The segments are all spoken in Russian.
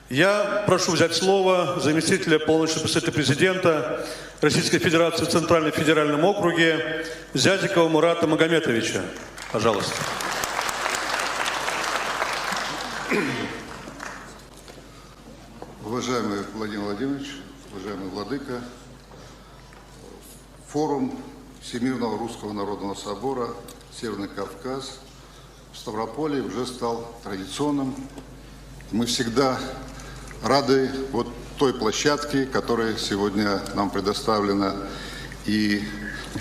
Я прошу взять слово заместителя полномочного представителя президента Российской Федерации в Центральном федеральном округе Зязикова Мурата Магометовича. Пожалуйста. Уважаемый Владимир Владимирович, уважаемый владыка, форум Всемирного Русского Народного Собора «Северный Кавказ» в Ставрополе уже стал традиционным. Мы всегда рады вот той площадке, которая сегодня нам предоставлена, и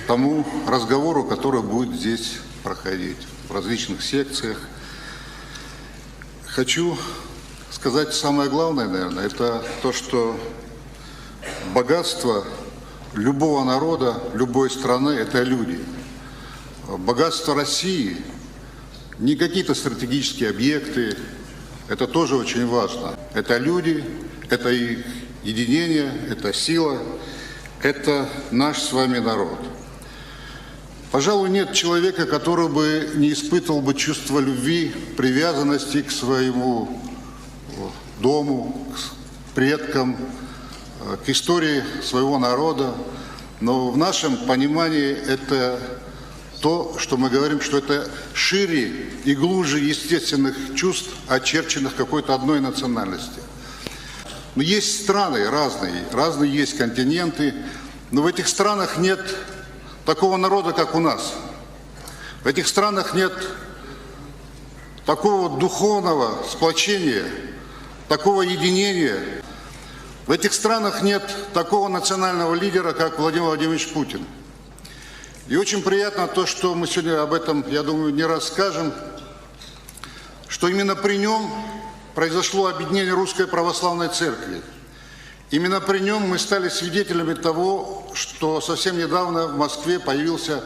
тому разговору, который будет здесь проходить в различных секциях. Хочу сказать самое главное, наверное, это то, что богатство любого народа, любой страны – это люди. Богатство России – не какие-то стратегические объекты, это тоже очень важно. Это люди, это их единение, это сила, это наш с вами народ. Пожалуй, нет человека, который бы не испытывал бы чувство любви, привязанности к своему дому, к предкам, к истории своего народа. Но в нашем понимании это то, что мы говорим, что это шире и глубже естественных чувств, очерченных какой-то одной национальности. Но есть страны разные есть континенты, но в этих странах нет такого народа, как у нас. В этих странах нет такого духовного сплочения, такого единения. В этих странах нет такого национального лидера, как Владимир Владимирович Путин. И очень приятно то, что мы сегодня об этом, я думаю, не раз скажем, что именно при нем произошло объединение Русской Православной Церкви. Именно при нем мы стали свидетелями того, что совсем недавно в Москве появился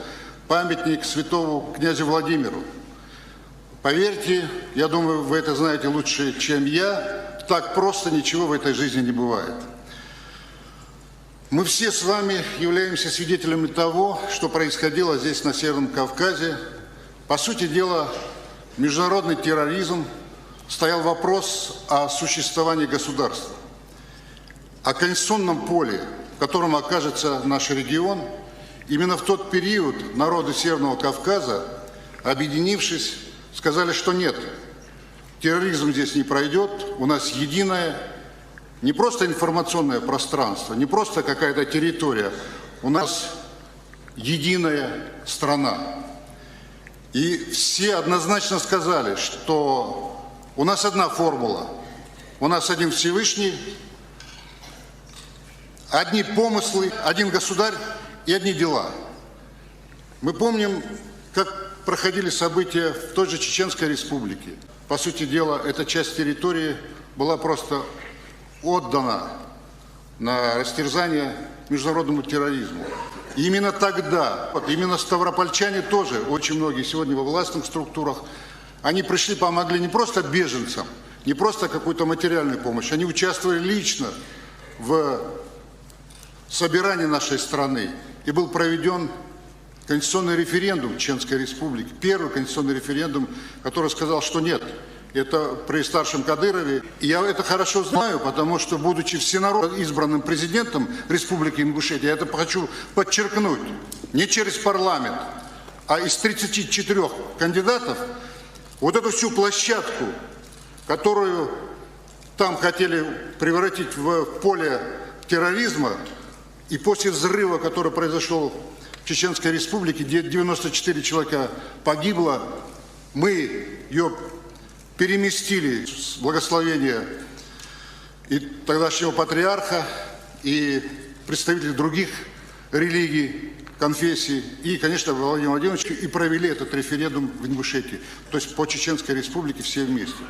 памятник святому князю Владимиру. Поверьте, я думаю, вы это знаете лучше, чем я, так просто ничего в этой жизни не бывает. Мы все с вами являемся свидетелями того, что происходило здесь, на Северном Кавказе. По сути дела, международный терроризм, стоял вопрос о существовании государства. О конституционном поле, в котором окажется наш регион, именно в тот период народы Северного Кавказа, объединившись, сказали, что нет, терроризм здесь не пройдет, у нас единое, не просто информационное пространство, не просто какая-то территория, у нас единая страна. И все однозначно сказали, что у нас одна формула, у нас один Всевышний, одни помыслы, один государь и одни дела. Мы помним, как проходили события в той же Чеченской Республике. По сути дела, эта часть территории была просто отдана на растерзание международному терроризму. И именно тогда, именно ставропольчане тоже, очень многие сегодня во властных структурах, они пришли, помогли не просто беженцам, не просто какую-то материальную помощь, они участвовали лично в собирании нашей страны. И был проведен конституционный референдум Чеченской Республики, первый конституционный референдум, который сказал, что нет. Это при старшем Кадырове. И я это хорошо знаю, потому что, будучи всенародно избранным президентом Республики Ингушетия, я это хочу подчеркнуть, не через парламент, а из 34 кандидатов, вот эту всю площадку, которую там хотели превратить в поле терроризма, и после взрыва, который произошел в Чеченской Республике, где 94 человека погибло, мы ее переместили с благословения и тогдашнего патриарха, и представителей других религий, конфессий, и, конечно, Владимир Владимирович, и провели этот референдум в Ингушетии, то есть по Чеченской Республике все вместе.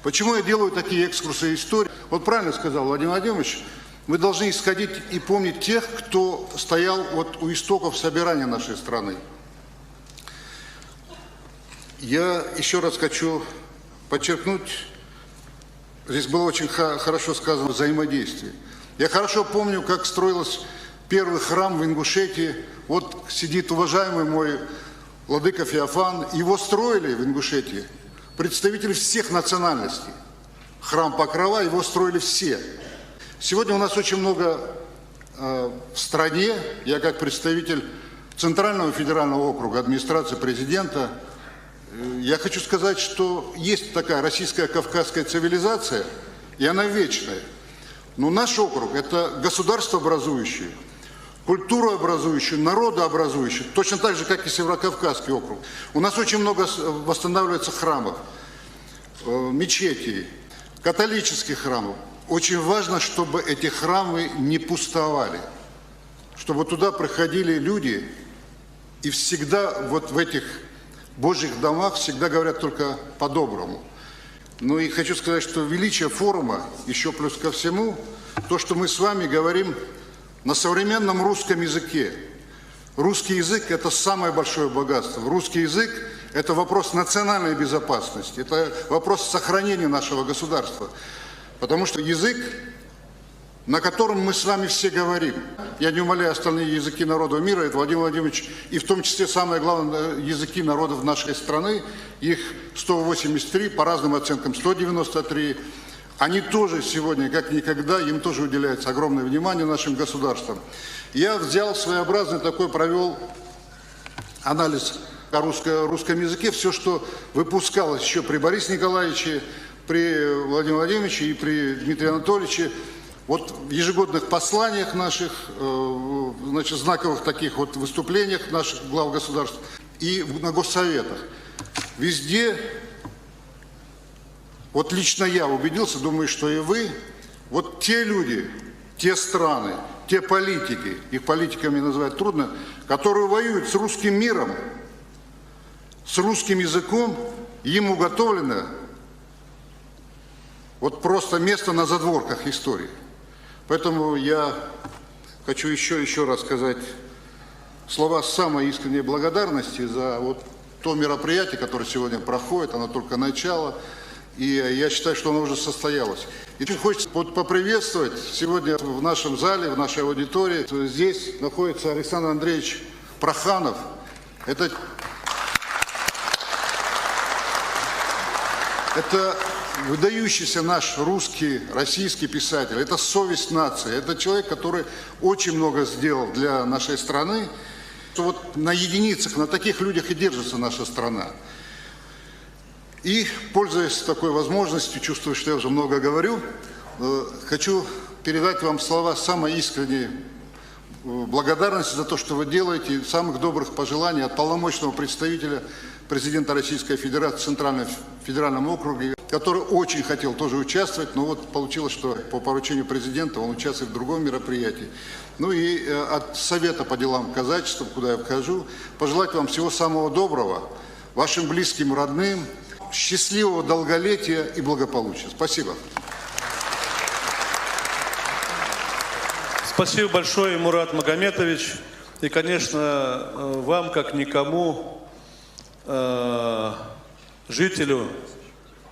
Почему я делаю такие экскурсы истории? Вот правильно сказал Владимир Владимирович, мы должны исходить и помнить тех, кто стоял вот у истоков собирания нашей страны. Я еще раз хочу подчеркнуть, здесь было очень хорошо сказано взаимодействие. Я хорошо помню, как строился первый храм в Ингушетии. Вот сидит уважаемый мой владыка Феофан. Его строили в Ингушетии представители всех национальностей. храм Покрова, его строили все. Сегодня у нас очень много в стране, я как представитель Центрального федерального округа, администрации президента, я хочу сказать, что есть такая российская кавказская цивилизация, и она вечная. Но наш округ – это государствообразующий, культурообразующий, народообразующий, точно так же, как и Северокавказский округ. У нас очень много восстанавливается храмов, мечетей, католических храмов. Очень важно, чтобы эти храмы не пустовали, чтобы туда приходили люди, и всегда вот в этих Божьих домах всегда говорят только по-доброму. Ну и хочу сказать, что величие форума, еще плюс ко всему, то, что мы с вами говорим на современном русском языке. Русский язык – это самое большое богатство. Русский язык – это вопрос национальной безопасности, это вопрос сохранения нашего государства. Потому что язык, на котором мы с вами все говорим, я не умаляю остальные языки народов мира, это Владимир Владимирович, и в том числе самое главное языки народов нашей страны, их 183, по разным оценкам 193, они тоже сегодня, как никогда, им тоже уделяется огромное внимание нашим государствам. Я взял своеобразный такой, провел анализ о русском языке, все, что выпускалось еще при Борисе Николаевиче, при Владимире Владимировиче и при Дмитрии Анатольевиче, вот в ежегодных посланиях наших, значит, знаковых таких вот выступлениях наших глав государств и на госсоветах. Везде, вот лично я убедился, думаю, что и вы, вот те люди, те страны, те политики, их политиками назвать трудно, которые воюют с русским миром, с русским языком, им уготовлено вот просто место на задворках истории. Поэтому я хочу еще раз сказать слова самой искренней благодарности за вот то мероприятие, которое сегодня проходит, оно только начало, и я считаю, что оно уже состоялось. И очень хочется поприветствовать сегодня в нашем зале, в нашей аудитории. Здесь находится Александр Андреевич Проханов. Это выдающийся наш русский, российский писатель, это совесть нации, это человек, который очень много сделал для нашей страны. Вот на единицах, на таких людях и держится наша страна. И, пользуясь такой возможностью, чувствую, что я уже много говорю, хочу передать вам слова самой искренней благодарности за то, что вы делаете, самых добрых пожеланий от полномочного представителя президента Российской Федерации в Центральном федеральном округе, который очень хотел тоже участвовать, но вот получилось, что по поручению президента он участвует в другом мероприятии. Ну и от Совета по делам казачества, куда я вхожу, пожелать вам всего самого доброго, вашим близким, родным, счастливого долголетия и благополучия. Спасибо. Спасибо большое, Мурат Магометович. И, конечно, вам, как никому, жителю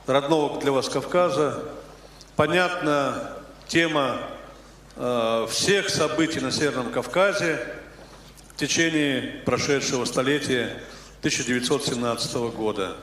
родного для вас Кавказа, понятна тема всех событий на Северном Кавказе в течение прошедшего столетия 1917 года.